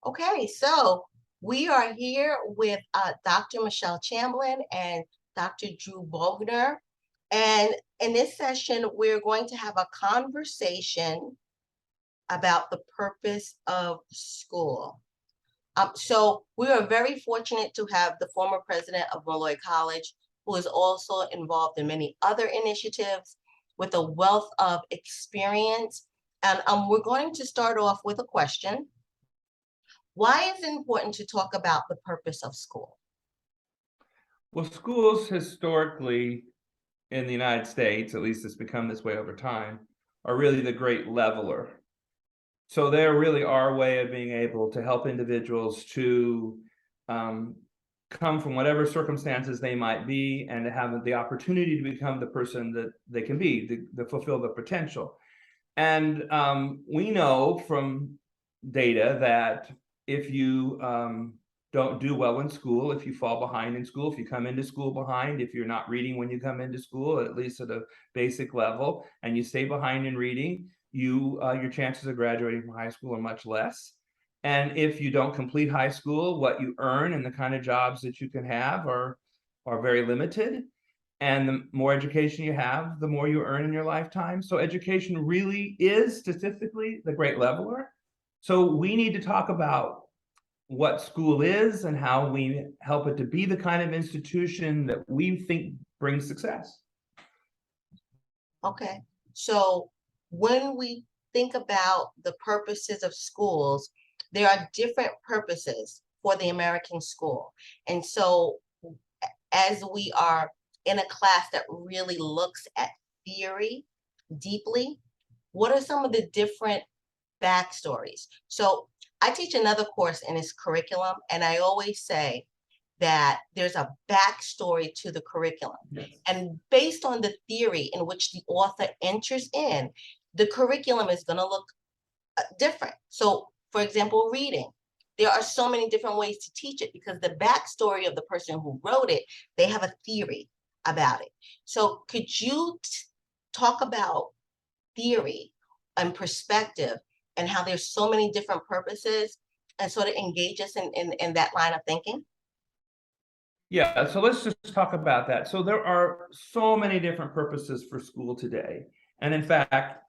Okay, so we are here with Dr. Michelle Chamblin and Dr. Drew Bogner. And in this session, we're going to have a conversation about the purpose of school. So we are very fortunate to have the former president of Malloy College, who is also involved in many other initiatives with a wealth of experience. And we're going to start off with a question. Why is it important to talk about the purpose of school? Well, schools historically in the United States, at least it's become this way over time, are really the great leveler. So they're really our way of being able to help individuals to um, come from whatever circumstances they might be and to have the opportunity to become the person that they can be, to fulfill the potential. And we know from data that if you don't do well in school, if you fall behind in school, if you come into school behind, if you're not reading when you come into school, at least at a basic level, and you stay behind in reading, your chances of graduating from high school are much less. And if you don't complete high school, what you earn and the kind of jobs that you can have are very limited. And the more education you have, the more you earn in your lifetime. So education really is statistically the great leveler. So we need to talk about what school is and how we help it to be the kind of institution that we think brings success. Okay, so when we think about the purposes of schools, there are different purposes for the American school. And so as we are in a class that really looks at theory deeply, what are some of the different backstories? So I teach another course in this curriculum, and I always say that there's a backstory to the curriculum. Yes. And based on the theory in which the author enters in, the curriculum is going to look different. So, for example, reading. There are so many different ways to teach it because the backstory of the person who wrote it, they have a theory about it. So could you talk about theory and perspective and how there's so many different purposes and sort of engage us in that line of thinking? Yeah, so let's just talk about that. So there are so many different purposes for school today. And in fact,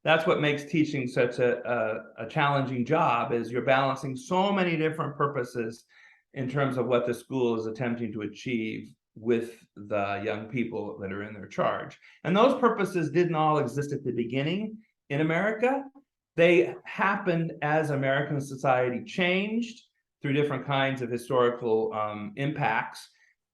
that's what makes teaching such a challenging job is you're balancing so many different purposes in terms of what the school is attempting to achieve with the young people that are in their charge. And those purposes didn't all exist at the beginning in America. They happened as American society changed through different kinds of historical impacts,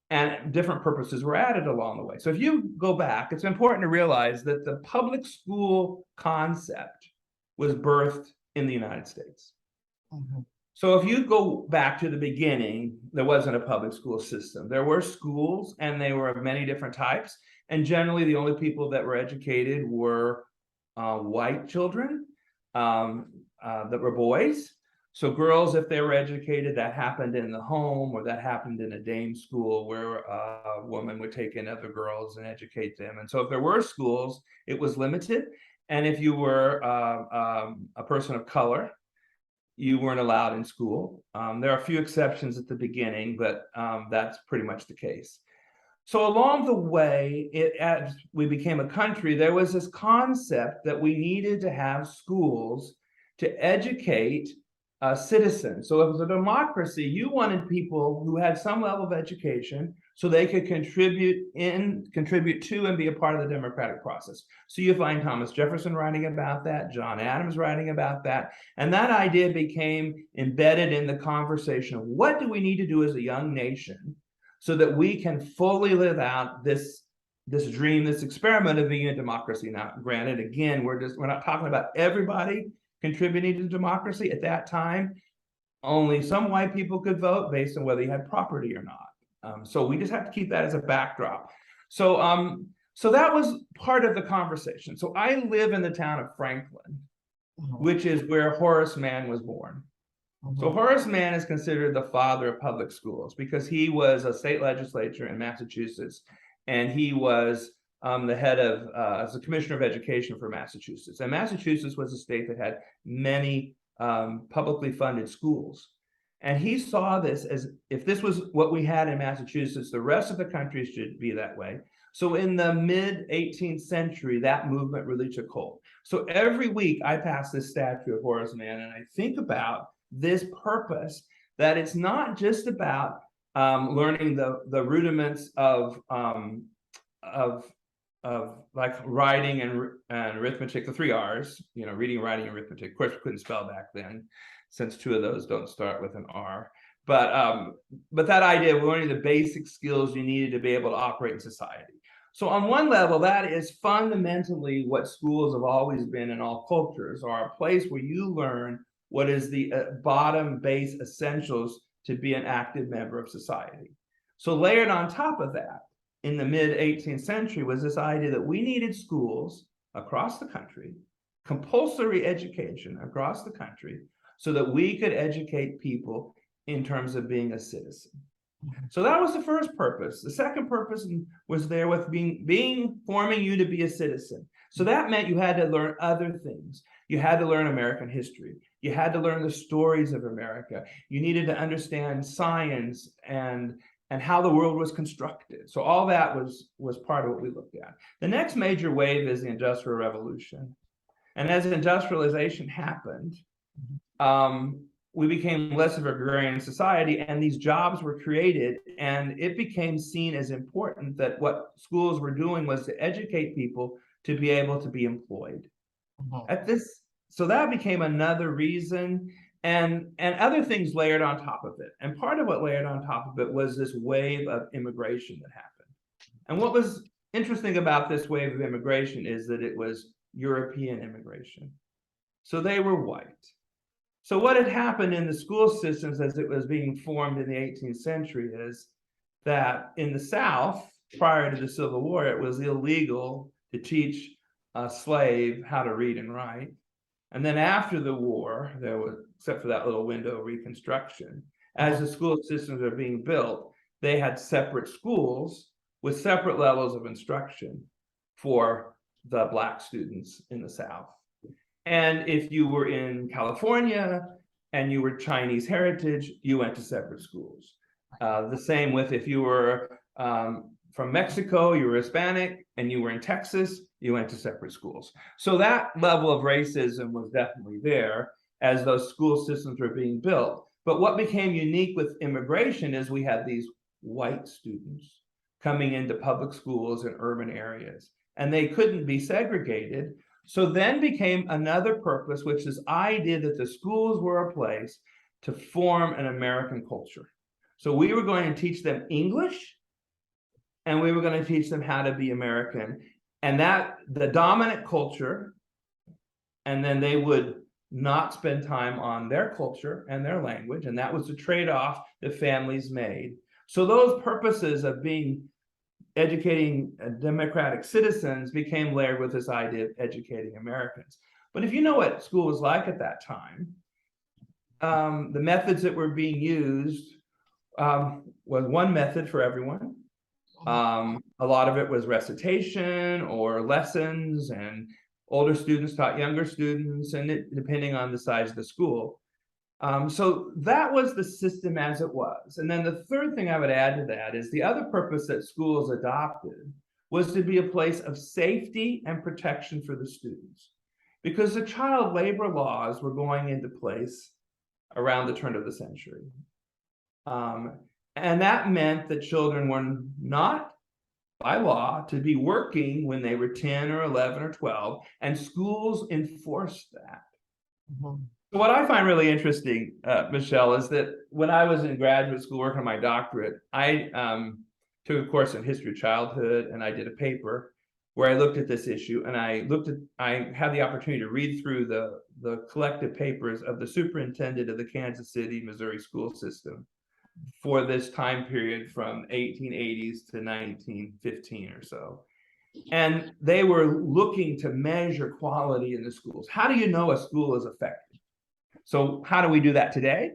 and different purposes were added along the way. So if you go back, it's important to realize that the public school concept was birthed in the United States. Mm-hmm. So if you go back to the beginning, there wasn't a public school system. There were schools, and they were of many different types. And generally, the only people that were educated were white children that were boys. So girls, if they were educated, that happened in the home, or that happened in a dame school where a woman would take in other girls and educate them. And so if there were schools, it was limited. And if you were a person of color, you weren't allowed in school. There are a few exceptions at the beginning, but that's pretty much the case. So along the way, as we became a country, there was this concept that we needed to have schools to educate citizens. So it was a democracy. You wanted people who had some level of education so they could contribute to and be a part of the democratic process. So you find Thomas Jefferson writing about that, John Adams writing about that, and that idea became embedded in the conversation of what do we need to do as a young nation so that we can fully live out this dream, this experiment of being a democracy. Now, granted, again, we're not talking about everybody contributing to democracy. At that time, only some white people could vote based on whether you had property or not. So we just have to keep that as a backdrop. So that was part of the conversation. So I live in the town of Franklin, which is where Horace Mann was born. So Horace Mann is considered the father of public schools because he was a state legislator in Massachusetts, and he was the head of as the commissioner of education for Massachusetts. And Massachusetts was a state that had many publicly funded schools. And he saw this as, if this was what we had in Massachusetts, the rest of the country should be that way. So in the mid 18th century, that movement really took hold. So every week I pass this statue of Horace Mann and I think about this purpose, that it's not just about learning the rudiments of like writing and arithmetic, the 3 R's, reading, writing, arithmetic. Of course, we couldn't spell back then, since 2 of those don't start with an R. But that idea of learning the basic skills you needed to be able to operate in society. So on one level, that is fundamentally what schools have always been in all cultures, are a place where you learn what is the bottom base essentials to be an active member of society. So layered on top of that, in the mid 18th century, was this idea that we needed schools across the country, compulsory education across the country, so that we could educate people in terms of being a citizen. So that was the first purpose. The second purpose was there with forming you to be a citizen. So that meant you had to learn other things. You had to learn American history. You had to learn the stories of America. You needed to understand science and how the world was constructed. So all that was part of what we looked at. The next major wave is the Industrial Revolution. And as industrialization happened, we became less of an agrarian society, and these jobs were created, and it became seen as important that what schools were doing was to educate people to be able to be employed. So that became another reason, and other things layered on top of it. And part of what layered on top of it was this wave of immigration that happened. And what was interesting about this wave of immigration is that it was European immigration. So they were white. So what had happened in the school systems as it was being formed in the 18th century is that in the South, prior to the Civil War, it was illegal to teach a slave how to read and write. And then after the war, there was, except for that little window of Reconstruction, as the school systems are being built, they had separate schools with separate levels of instruction for the Black students in the South. And if you were in California and you were Chinese heritage, you went to separate schools. The same with if you were from Mexico, you were Hispanic, and you were in Texas, you went to separate schools. So that level of racism was definitely there as those school systems were being built. But what became unique with immigration is we had these white students coming into public schools in urban areas, and they couldn't be segregated. So then became another purpose, which is idea that the schools were a place to form an American culture. So we were going to teach them English, and we were going to teach them how to be American, and that the dominant culture, and then they would not spend time on their culture and their language, and that was the trade-off that families made. So those purposes of educating democratic citizens became layered with this idea of educating Americans. But if you know what school was like at that time, the methods that were being used was one method for everyone. A lot of it was recitation or lessons, and older students taught younger students, and depending on the size of the school. So that was the system as it was. And then the third thing I would add to that is the other purpose that schools adopted was to be a place of safety and protection for the students, because the child labor laws were going into place around the turn of the century. And that meant that children were not, by law, to be working when they were 10 or 11 or 12, and schools enforced that. What I find really interesting, Michelle, is that when I was in graduate school working on my doctorate, I took a course in history of childhood, and I did a paper where I looked at this issue, and I had the opportunity to read through the collective papers of the superintendent of the Kansas City, Missouri school system for this time period from 1880s to 1915 or so. And they were looking to measure quality in the schools. How do you know a school is effective? So how do we do that today?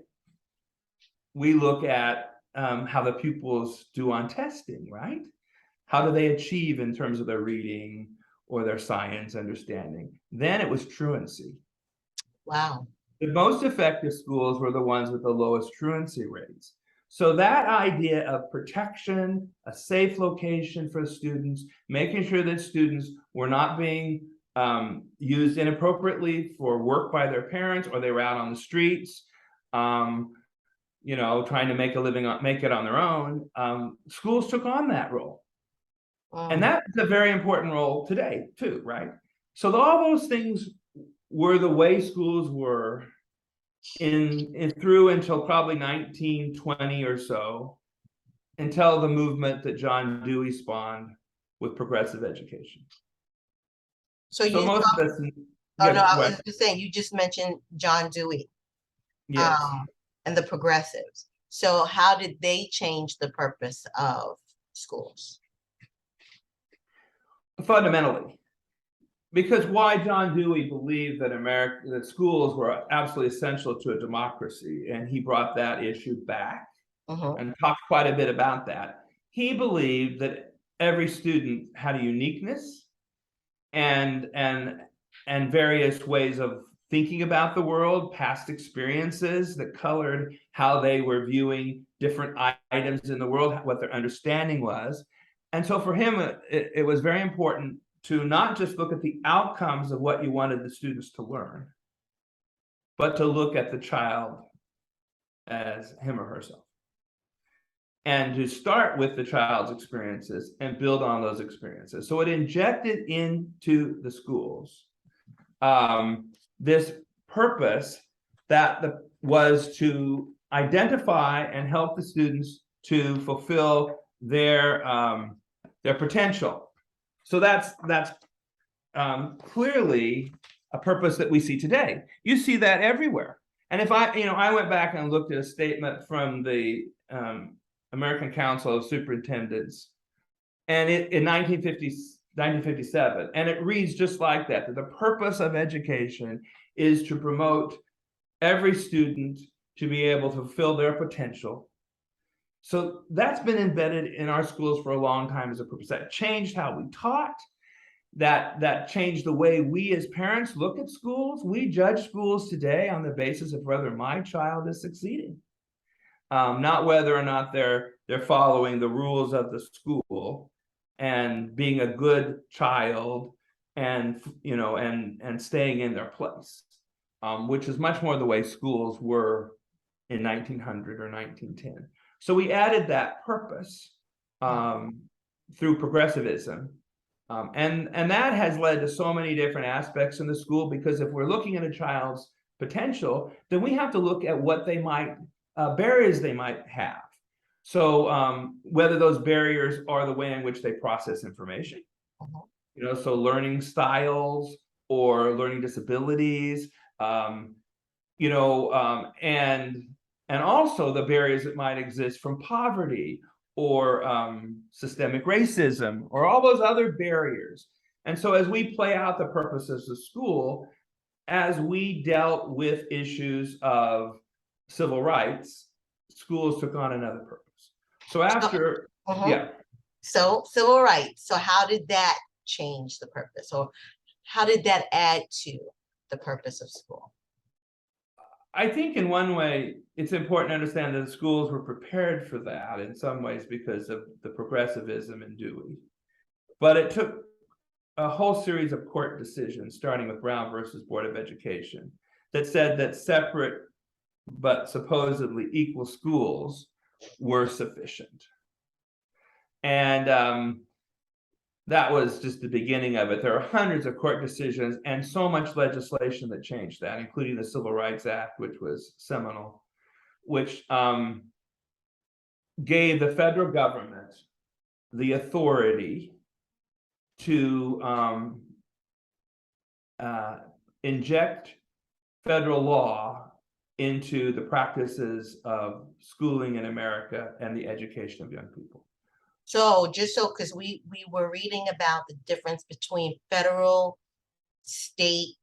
We look at how the pupils do on testing, right? How do they achieve in terms of their reading or their science understanding? Then it was truancy. Wow. The most effective schools were the ones with the lowest truancy rates. So that idea of protection, a safe location for students, making sure that students were not being used inappropriately for work by their parents, or they were out on the streets, trying to make a living, make it on their own. Schools took on that role. And Mm. that's a very important role today too, right? So all those things were the way schools were in through until probably 1920 or so, until the movement that John Dewey spawned with progressive education. So So you most of talk, us, oh no, yeah, I what? was just saying, you just mentioned John Dewey, Yes, um, and the progressives. So how did they change the purpose of schools? fundamentally, because why John Dewey believed that that schools were absolutely essential to a democracy, and he brought that issue back Mhm. and talked quite a bit about that. He believed that every student had a uniqueness and various ways of thinking about the world, past experiences that colored how they were viewing different items in the world, what their understanding was. And so for him, it was very important to not just look at the outcomes of what you wanted the students to learn, but to look at the child as him or herself, and to start with the child's experiences and build on those experiences. So it injected into the schools this purpose that was to identify and help the students to fulfill their potential. So that's clearly a purpose that we see today. You see that everywhere. And if I went back and looked at a statement from the American Council of Superintendents, and in 1957, and it reads just like that the purpose of education is to promote every student to be able to fulfill their potential. So that's been embedded in our schools for a long time as a purpose. That changed how we taught. That changed the way we as parents look at schools. We judge schools today on the basis of whether my child is succeeding, not whether or not they're following the rules of the school and being a good child, and staying in their place, which is much more the way schools were in 1900 or 1910. So we added that purpose through progressivism. And that has led to so many different aspects in the school, because if we're looking at a child's potential, then we have to look at what they might, barriers they might have. So whether those barriers are the way in which they process information, so learning styles or learning disabilities, and also the barriers that might exist from poverty or systemic racism or all those other barriers. And so as we play out the purposes of school, as we dealt with issues of civil rights, schools took on another purpose. So after, yeah. So civil rights. So how did that change the purpose, or how did that add to the purpose of school? I think in one way, it's important to understand that the schools were prepared for that in some ways because of the progressivism in Dewey. But it took a whole series of court decisions, starting with Brown versus Board of Education, that said that separate but supposedly equal schools were sufficient. And that was just the beginning of it. There are hundreds of court decisions and so much legislation that changed that, including the Civil Rights Act, which was seminal, which gave the federal government the authority to inject federal law into the practices of schooling in America and the education of young people. So because we were reading about the difference between federal, state,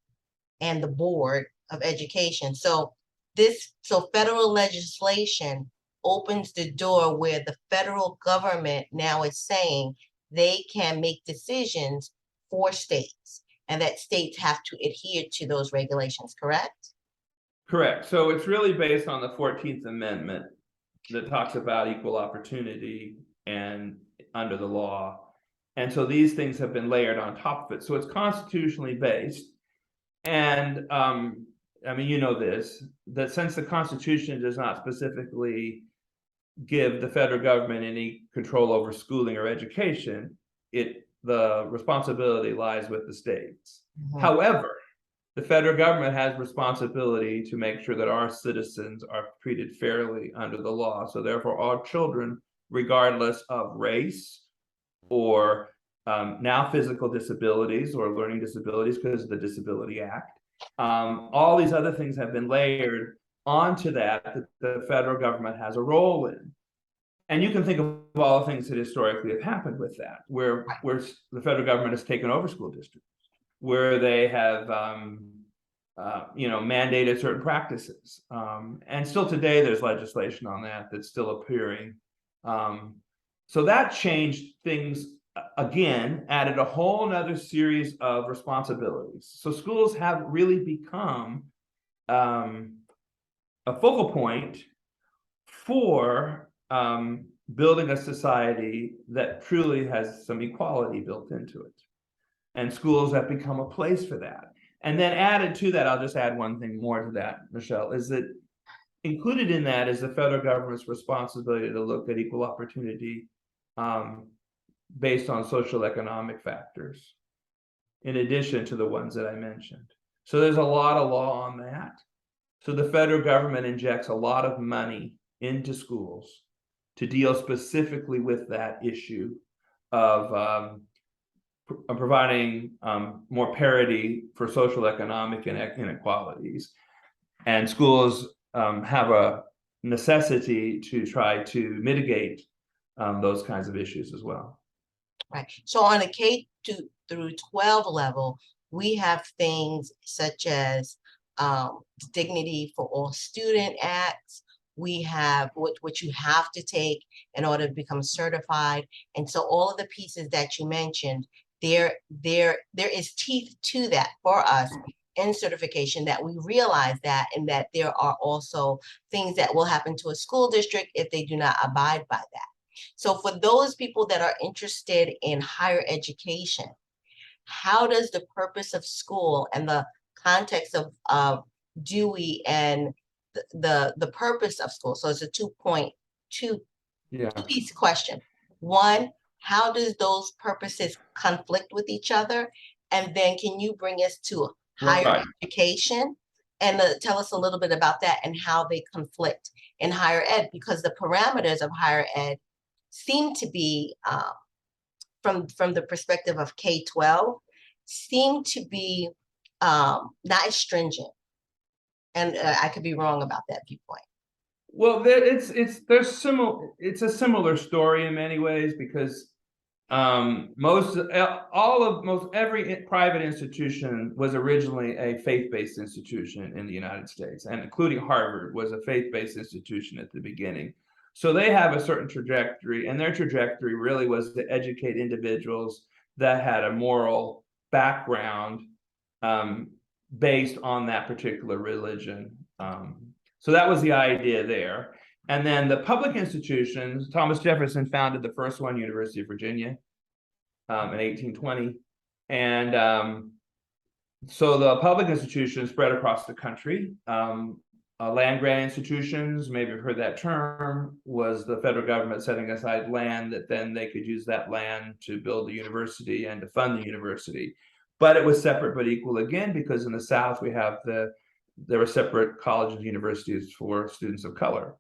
and the Board of Education. So federal legislation opens the door where the federal government now is saying they can make decisions for states, and that states have to adhere to those regulations, correct? Correct. So it's really based on the 14th Amendment that talks about equal opportunity and under the law. And so these things have been layered on top of it. So it's constitutionally based. And I mean, you know this, that since the Constitution does not specifically give the federal government any control over schooling or education, the responsibility lies with the states. However, the federal government has responsibility to make sure that our citizens are treated fairly under the law. So therefore, all children, regardless of race or now physical disabilities or learning disabilities because of the Disability Act, all these other things have been layered onto that the federal government has a role in. And you can think of all the things that historically have happened with that, where the federal government has taken over school districts, where they have mandated certain practices. And still today, there's legislation on that that's still appearing. So that changed things again, added a whole nother series of responsibilities. So schools have really become a focal point for building a society that truly has some equality built into it. And schools have become a place for that. And then added to that, I'll just add one thing more to that, Michelle, is that included in that is the federal government's responsibility to look at equal opportunity based on social economic factors, in addition to the ones that I mentioned. So there's a lot of law on that. So the federal government injects a lot of money into schools to deal specifically with that issue of providing more parity for social economic inequalities. And schools have a necessity to try to mitigate those kinds of issues as well. Right. So on a K through 12 level, we have things such as Dignity for All Student Acts. We have what you have to take in order to become certified. And so all of the pieces that you mentioned, there is teeth to that for us in certification, that we realize that, and that there are also things that will happen to a school district if they do not abide by that. So for those people that are interested in higher education, how does the purpose of school and the context of Dewey and the purpose of school? So it's a two-piece question. One, how does those purposes conflict with each other? And then can you bring us to higher education and tell us a little bit about that and how they conflict in higher ed? Because the parameters of higher ed seem to be, from the perspective of K-12, seem to be not as stringent. And I could be wrong about that viewpoint. Well, it's a similar story in many ways, because most every private institution was originally a faith-based institution in the United States, and including Harvard was a faith-based institution at the beginning. So they have a certain trajectory, and their trajectory really was to educate individuals that had a moral background based on that particular religion. So that was the idea there. And then the public institutions, Thomas Jefferson founded the first one, University of Virginia, in 1820. And so the public institutions spread across the country. Land grant institutions, maybe you've heard that term, was the federal government setting aside land that then they could use that land to build the university and to fund the university. But it was separate but equal again, because in the South there were separate colleges and universities for students of color.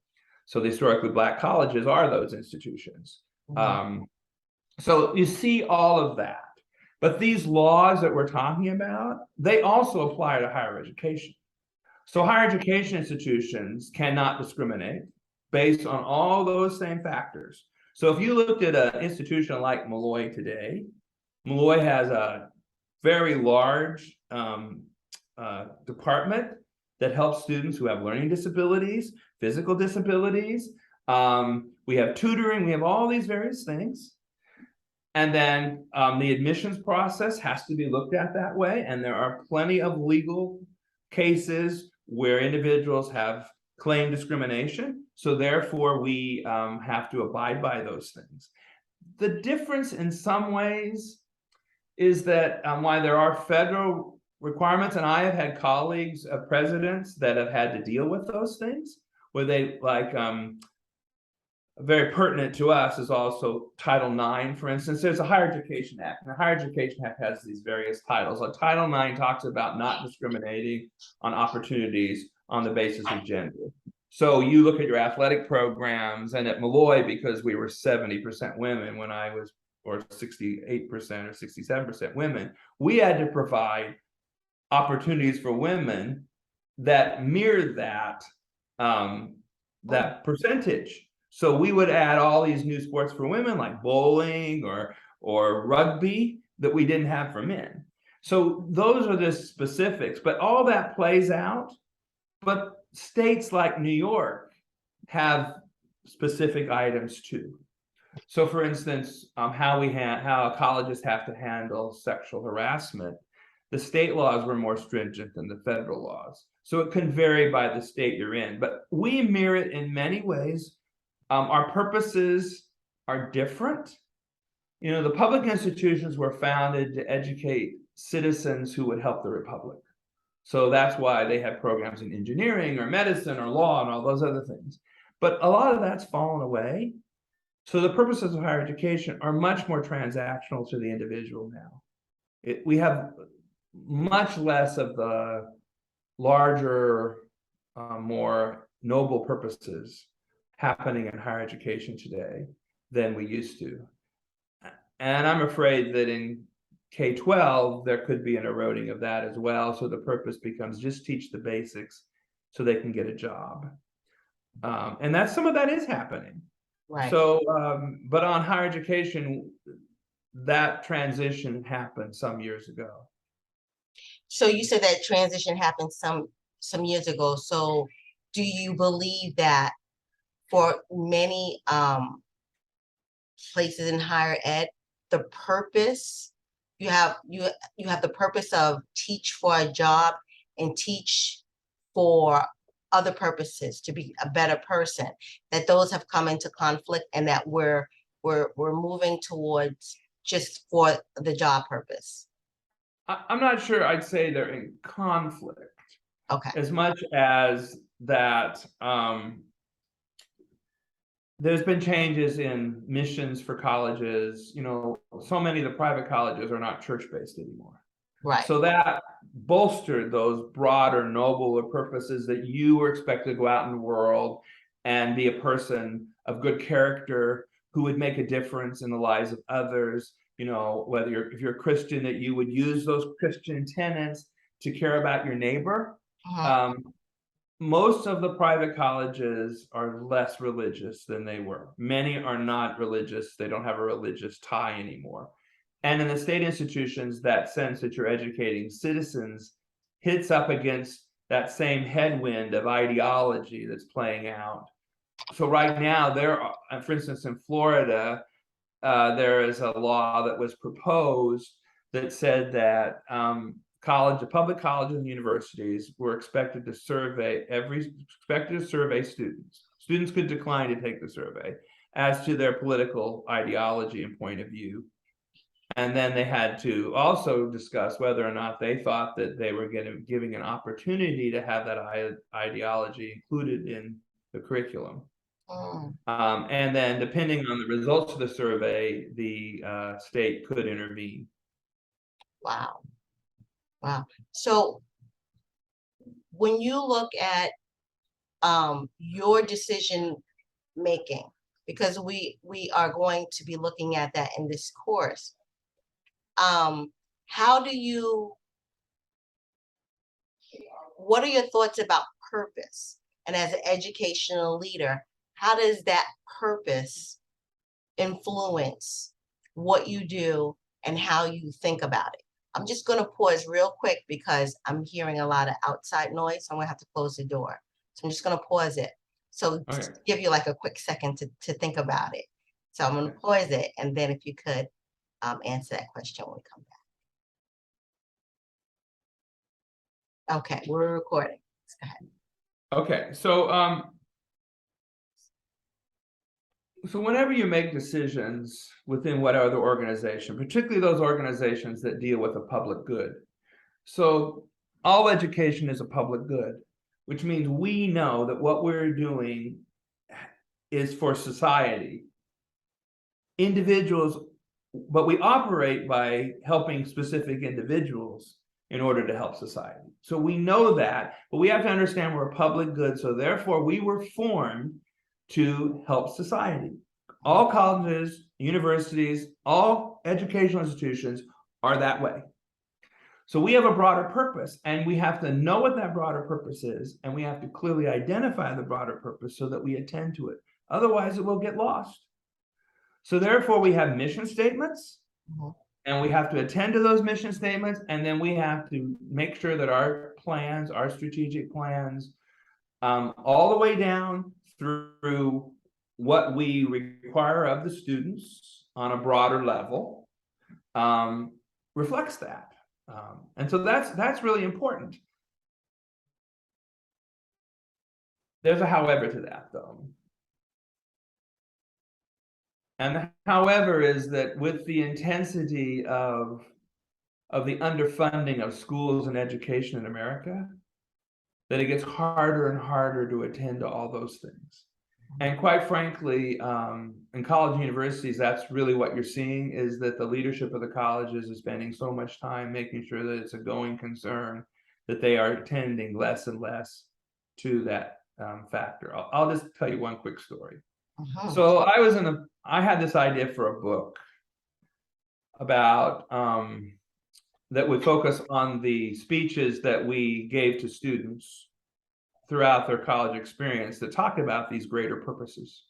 So the historically Black colleges are those institutions. So you see all of that. But these laws that we're talking about, they also apply to higher education. So higher education institutions cannot discriminate based on all those same factors. So if you looked at an institution like Malloy today, Malloy has a very large department that helps students who have learning disabilities, physical disabilities. We have tutoring, we have all these various things. And then the admissions process has to be looked at that way. And there are plenty of legal cases where individuals have claimed discrimination. So therefore, we have to abide by those things. The difference in some ways is that while there are federal requirements, and I have had colleagues of presidents that have had to deal with those things, where they like very pertinent to us is also Title IX, for instance. There's a Higher Education Act, and the Higher Education Act has these various titles. Like Title IX talks about not discriminating on opportunities on the basis of gender. So you look at your athletic programs, and at Malloy, because we were 70% women when I was, or 68% or 67% women, we had to provide opportunities for women that mirrored that percentage. So we would add all these new sports for women like bowling or rugby that we didn't have for men. So those are the specifics, but all that plays out. But states like New York have specific items too. So for instance, how colleges have to handle sexual harassment, the state laws were more stringent than the federal laws. So it can vary by the state you're in, but we mirror it in many ways. Our purposes are different. You know, the public institutions were founded to educate citizens who would help the republic. So that's why they had programs in engineering or medicine or law and all those other things. But a lot of that's fallen away. So the purposes of higher education are much more transactional to the individual now. We have much less of the larger, more noble purposes happening in higher education today than we used to. And I'm afraid that in K-12, there could be an eroding of that as well. So the purpose becomes just teach the basics so they can get a job. And that's some of that is happening. Right. So, but on higher education, that transition happened some years ago. So you said that transition happened some years ago. So do you believe that for many places in higher ed, the purpose you have the purpose of teach for a job and teach for other purposes to be a better person, that those have come into conflict and that we're moving towards just for the job purpose? I'm not sure I'd say they're in conflict Okay. as much as that there's been changes in missions for colleges. You know, so many of the private colleges are not church-based anymore. Right. So that bolstered those broader, nobler purposes that you were expected to go out in the world and be a person of good character who would make a difference in the lives of others. You know, whether if you're a Christian, that you would use those Christian tenets to care about your neighbor. Most of the private colleges are less religious than they were. Many are not religious. They don't have a religious tie anymore. And in the state institutions, that sense that you're educating citizens hits up against that same headwind of ideology that's playing out. So right now, there are, for instance, in Florida, there is a law that was proposed that said that public colleges and universities were expected to survey students. Students could decline to take the survey as to their political ideology and point of view. And then they had to also discuss whether or not they thought that they were giving an opportunity to have that ideology included in the curriculum. And then depending on the results of the survey, the state could intervene. Wow. Wow. So when you look at your decision making, because we are going to be looking at that in this course, what are your thoughts about purpose? And as an educational leader, how does that purpose influence what you do and how you think about it? I'm just going to pause real quick because I'm hearing a lot of outside noise. So I'm going to have to close the door. So I'm just going to pause it. So Okay. give you like a quick second to think about it. So I'm going to pause it. And then if you could answer that question when we come back. Okay, we're recording. Okay, so whenever you make decisions within whatever organization, particularly those organizations that deal with a public good, so all education is a public good, which means we know that what we're doing is for society. Individuals, but we operate by helping specific individuals in order to help society. So we know that, but we have to understand we're a public good. So therefore, we were formed to help society. All colleges, universities, all educational institutions are that way. So we have a broader purpose, and we have to know what that broader purpose is, and we have to clearly identify the broader purpose so that we attend to it. Otherwise, it will get lost. So therefore, we have mission statements, and we have to attend to those mission statements, and then we have to make sure that our plans, our strategic plans, all the way down through what we require of the students on a broader level, reflects that. And so that's really important. There's a however to that, though. And the however is that with the intensity of the underfunding of schools and education in America, that it gets harder and harder to attend to all those things. And quite frankly, in college and universities, that's really what you're seeing, is that the leadership of the colleges is spending so much time making sure that it's a going concern, that they are attending less and less to that factor. I'll just tell you one quick story. So I had this idea for a book about that would focus on the speeches that we gave to students throughout their college experience that talk about these greater purposes.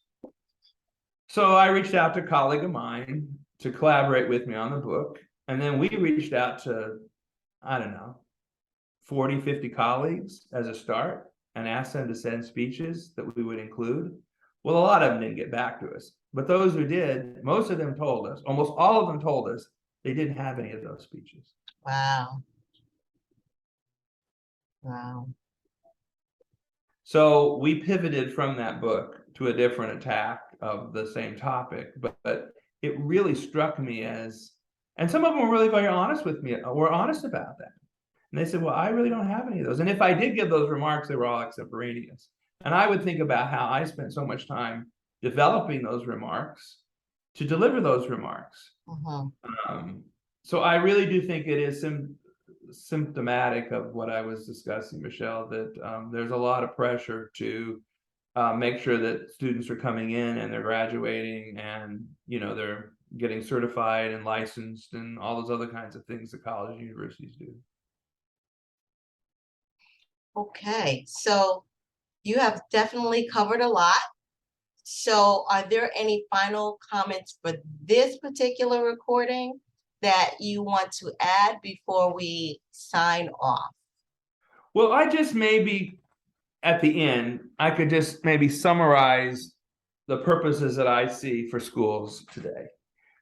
So I reached out to a colleague of mine to collaborate with me on the book. And then we reached out to, I don't know, 40, 50 colleagues as a start and asked them to send speeches that we would include. Well, a lot of them didn't get back to us, but those who did, most of them told us, almost all of them told us they didn't have any of those speeches. Wow. Wow. So we pivoted from that book to a different attack of the same topic, but it really struck me as, and some of them were really very honest with me, were honest about that. And they said, well, I really don't have any of those. And if I did give those remarks, they were all extemporaneous. And I would think about how I spent so much time developing those remarks to deliver those remarks. So I really do think it is symptomatic of what I was discussing, Michelle, that there's a lot of pressure to make sure that students are coming in and they're graduating and, you know, they're getting certified and licensed and all those other kinds of things that colleges and universities do. Okay, so you have definitely covered a lot. So are there any final comments for this particular recording that you want to add before we sign off? Well, I just maybe at the end, I could just maybe summarize the purposes that I see for schools today,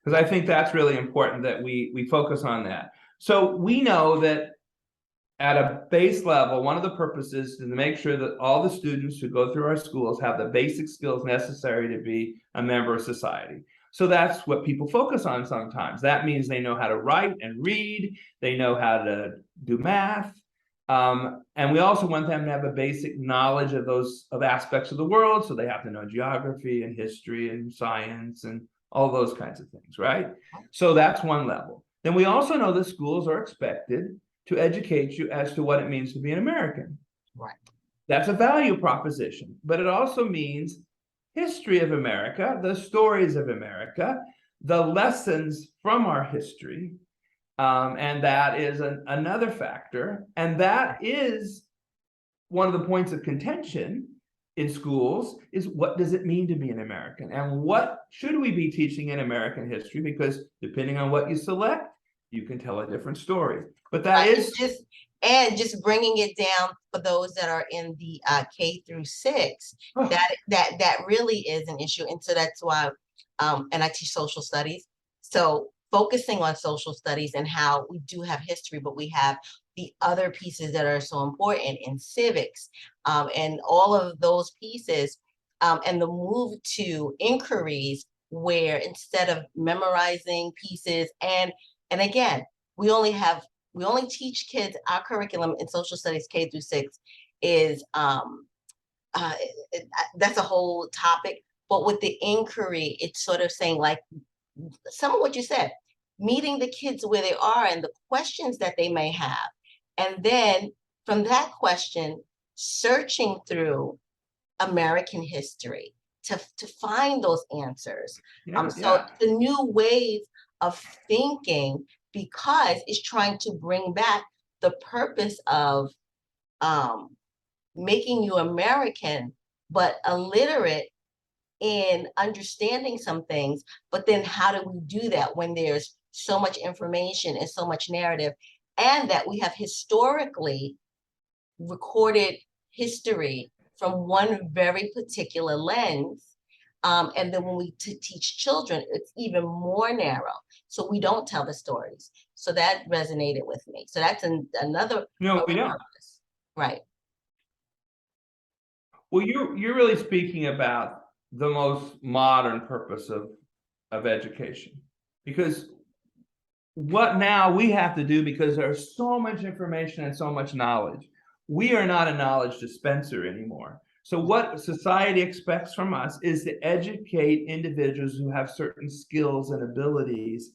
because I think that's really important that we focus on that. So we know that at a base level, one of the purposes is to make sure that all the students who go through our schools have the basic skills necessary to be a member of society. So that's what people focus on sometimes. That means they know how to write and read, they know how to do math, and we also want them to have a basic knowledge of those aspects of the world. So they have to know geography and history and science and all those kinds of things, right? So that's one level. Then we also know that schools are expected to educate you as to what it means to be an American. Right. That's a value proposition, but it also means history of America, the stories of America, the lessons from our history, and that is another factor. And that is one of the points of contention in schools, is what does it mean to be an American? And what should we be teaching in American history? Because depending on what you select, you can tell a different story. But that is just bringing it down for those that are in the K through 6, that really is an issue. And so that's why, and I teach social studies. So focusing on social studies and how we do have history, but we have the other pieces that are so important in civics, and all of those pieces, and the move to inquiries where instead of memorizing pieces, and again, we only teach kids, our curriculum in social studies K through 6 is uh, that's a whole topic. But with the inquiry, it's sort of saying like some of what you said, meeting the kids where they are and the questions that they may have. And then from that question, searching through American history to find those answers. Yeah, So yeah. the new wave of thinking, because it's trying to bring back the purpose of um, making you American, but illiterate in understanding some things. But then how do we do that when there's so much information and so much narrative, and that we have historically recorded history from one very particular lens. And then when we teach children, it's even more narrow. So we don't tell the stories. So that resonated with me. So that's another No, we don't. purpose. Right. Well, you're really speaking about the most modern purpose of education, because what now we have to do, because there's so much information and so much knowledge, we are not a knowledge dispenser anymore. So what society expects from us is to educate individuals who have certain skills and abilities,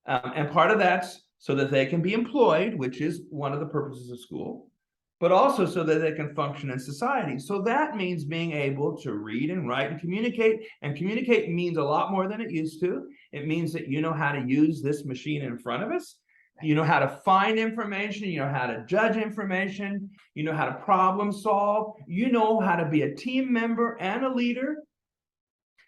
and part of that's so that they can be employed, which is one of the purposes of school, but also so that they can function in society. So that means being able to read and write and communicate. And communicate means a lot more than it used to. It means that you know how to use this machine in front of us. You know how to find information. You know how to judge information. You know how to problem solve. You know how to be a team member and a leader.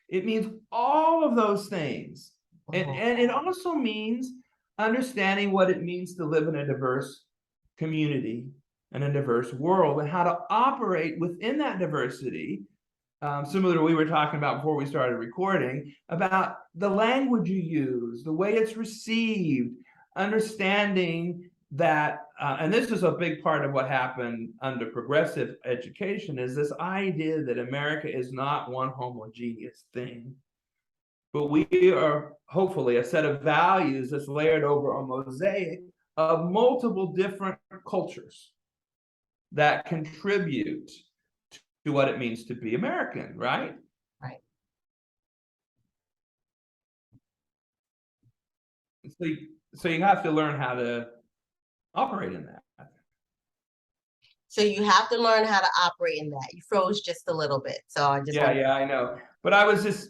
It means all of those things. And it also means understanding what it means to live in a diverse community and a diverse world, and how to operate within that diversity. Similar to what we were talking about before we started recording, about the language you use, the way it's received, understanding that, and this is a big part of what happened under progressive education, is this idea that America is not one homogeneous thing, but we are hopefully a set of values that's layered over a mosaic of multiple different cultures that contribute to what it means to be American, right? Right. So you have to learn how to operate in that. So you have to learn how to operate in that. You froze just a little bit. So I just Yeah, I know. But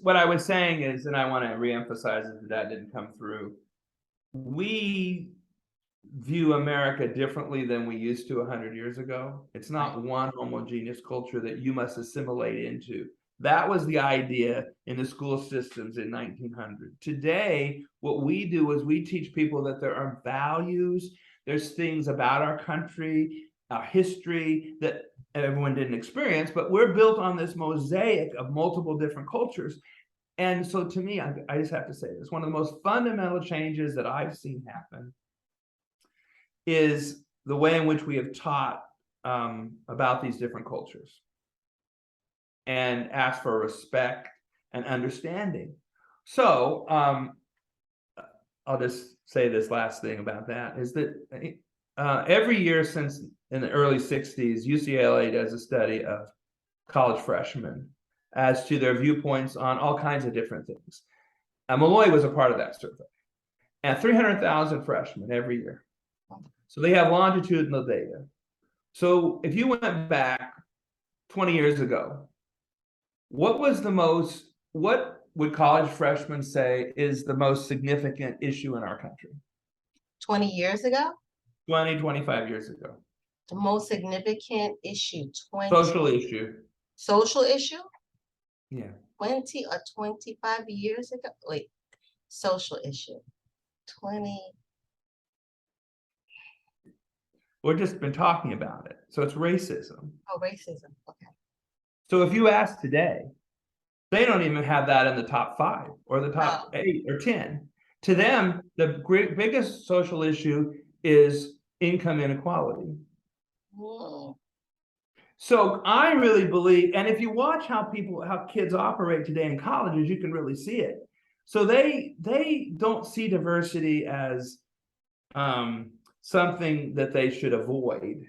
what I was saying is, and I want to reemphasize it, that didn't come through. We view America differently than we used to 100 years ago. It's not one homogeneous culture that you must assimilate into. That was the idea in the school systems in 1900. Today, what we do is we teach people that there are values, there's things about our country, our history that everyone didn't experience, but we're built on this mosaic of multiple different cultures. And so to me, I just have to say this, one of the most fundamental changes that I've seen happen is the way in which we have taught about these different cultures and asked for respect and understanding. So I'll just say this last thing about that, is that every year since in the early 60s, UCLA does a study of college freshmen as to their viewpoints on all kinds of different things. Malloy was a part of that survey. And 300,000 freshmen every year. So they have longitudinal data. So if you went back 20 years ago, what would college freshmen say is the most significant issue in our country? 20 years ago? 25 years ago. The most significant issue, 20. Social issue. Social issue? Yeah. 20 or 25 years ago? Wait, social issue. 20. We've just been talking about it. So it's racism. Oh, racism. Okay. So if you ask today, they don't even have that in the top 5 or the top 8 or 10. To them, the biggest social issue is income inequality. Mm, So I really believe, and if you watch how kids operate today in colleges, you can really see it. So they don't see diversity as something that they should avoid.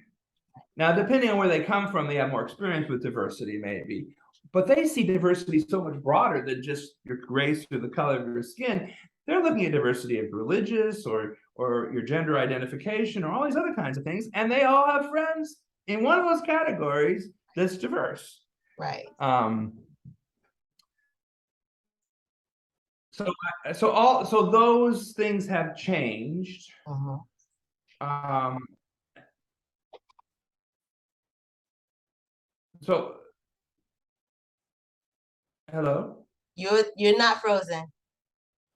Now, depending on where they come from, they have more experience with diversity, maybe. But they see diversity so much broader than just your race or the color of your skin. They're looking at diversity of religious or your gender identification or all these other kinds of things, and they all have friends in one of those categories that's diverse. right. Um, so so those things have changed. Mhm. Um, so hello. You're not frozen.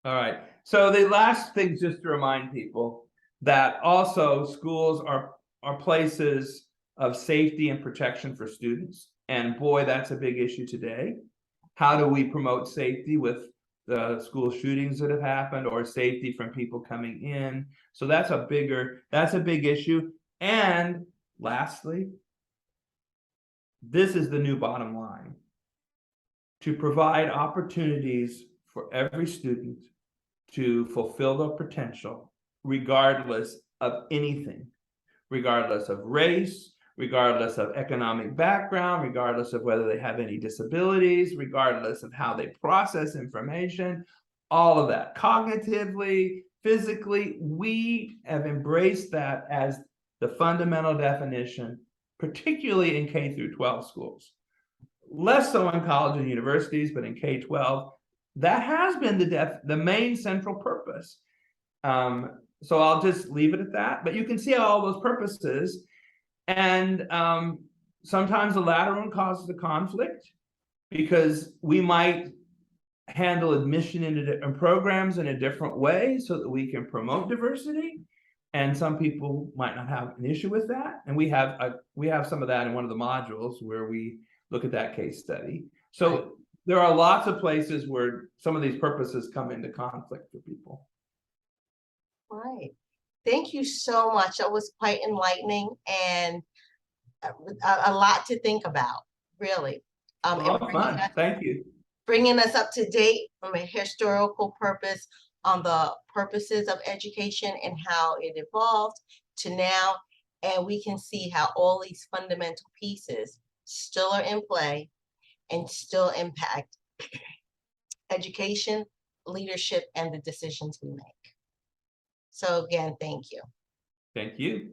All right. So the last thing, just to remind people that also schools are places of safety and protection for students. And boy, that's a big issue today. How do we promote safety with the school shootings that have happened, or safety from people coming in? So that's a big issue. And lastly, this is the new bottom line: to provide opportunities for every student to fulfill their potential, regardless of anything, regardless of race, regardless of economic background, regardless of whether they have any disabilities, regardless of how they process information, all of that, cognitively, physically. We have embraced that as the fundamental definition, particularly in K through 12 schools. Less so in college and universities, but in K-12, that has been the main central purpose. So I'll just leave it at that. But you can see all those purposes, and sometimes the latter one causes a conflict because we might handle admission into different programs in a different way so that we can promote diversity. And some people might not have an issue with that. And we have some of that in one of the modules where we look at that case study. So Right. there are lots of places where some of these purposes come into conflict for people. Right. Thank you so much. That was quite enlightening and a lot to think about, really. And Oh, fun. Thank you. bringing us up to date from a historical purpose on the purposes of education and how it evolved to now. And we can see how all these fundamental pieces still are in play and still impact education, leadership, and the decisions we make. So again, thank you. Thank you.